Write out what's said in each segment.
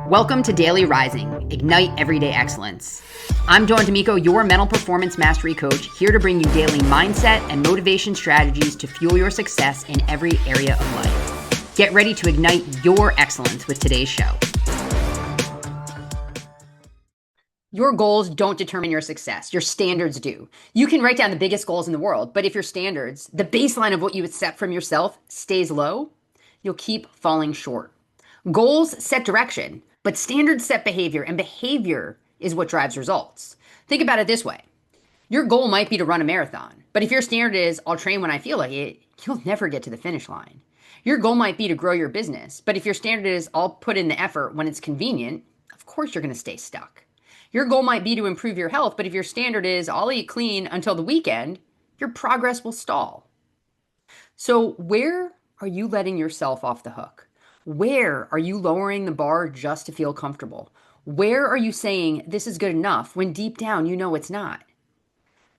Welcome to Daily Rising, Ignite Everyday Excellence. I'm Dawn D'Amico, your mental performance mastery coach, here to bring you daily mindset and motivation strategies to fuel your success in every area of life. Get ready to ignite your excellence with today's show. Your goals don't determine your success. Your standards do. You can write down the biggest goals in the world, but if your standards, the baseline of what you accept from yourself, stays low, you'll keep falling short. Goals set direction, but standards set behavior, and behavior is what drives results. Think about it this way. Your goal might be to run a marathon, but if your standard is, I'll train when I feel like it, you'll never get to the finish line. Your goal might be to grow your business, but if your standard is, I'll put in the effort when it's convenient, of course you're going to stay stuck. Your goal might be to improve your health, but if your standard is, I'll eat clean until the weekend, your progress will stall. So where are you letting yourself off the hook? Where are you lowering the bar just to feel comfortable? Where are you saying this is good enough when deep down you know it's not?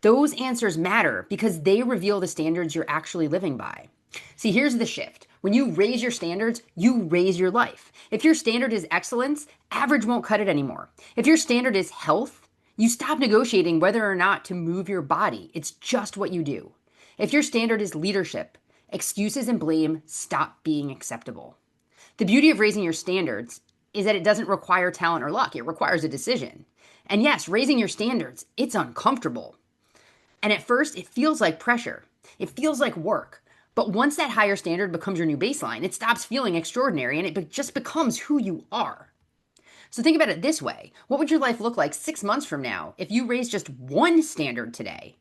Those answers matter because they reveal the standards you're actually living by. See, here's the shift. When you raise your standards, you raise your life. If your standard is excellence, average won't cut it anymore. If your standard is health, you stop negotiating whether or not to move your body. It's just what you do. If your standard is leadership, excuses and blame stop being acceptable. The beauty of raising your standards is that it doesn't require talent or luck. It requires a decision. And yes, raising your standards, it's uncomfortable. And at first, it feels like pressure. It feels like work. But once that higher standard becomes your new baseline, it stops feeling extraordinary and it just becomes who you are. So think about it this way. What would your life look like 6 months from now if you raised just one standard today?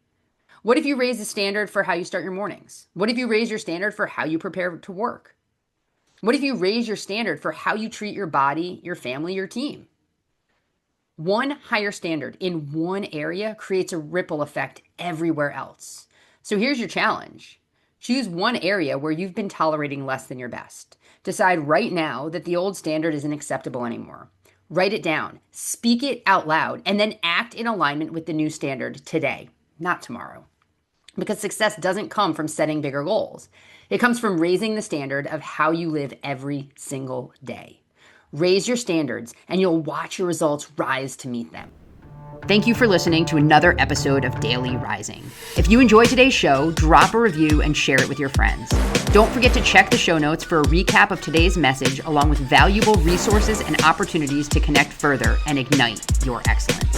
What if you raise the standard for how you start your mornings? What if you raise your standard for how you prepare to work? What if you raise your standard for how you treat your body, your family, your team? One higher standard in one area creates a ripple effect everywhere else. So here's your challenge. Choose one area where you've been tolerating less than your best. Decide right now that the old standard isn't acceptable anymore. Write it down, speak it out loud, and then act in alignment with the new standard today, not tomorrow. Because success doesn't come from setting bigger goals. It comes from raising the standard of how you live every single day. Raise your standards and you'll watch your results rise to meet them. Thank you for listening to another episode of Daily Rising. If you enjoyed today's show, drop a review and share it with your friends. Don't forget to check the show notes for a recap of today's message along with valuable resources and opportunities to connect further and ignite your excellence.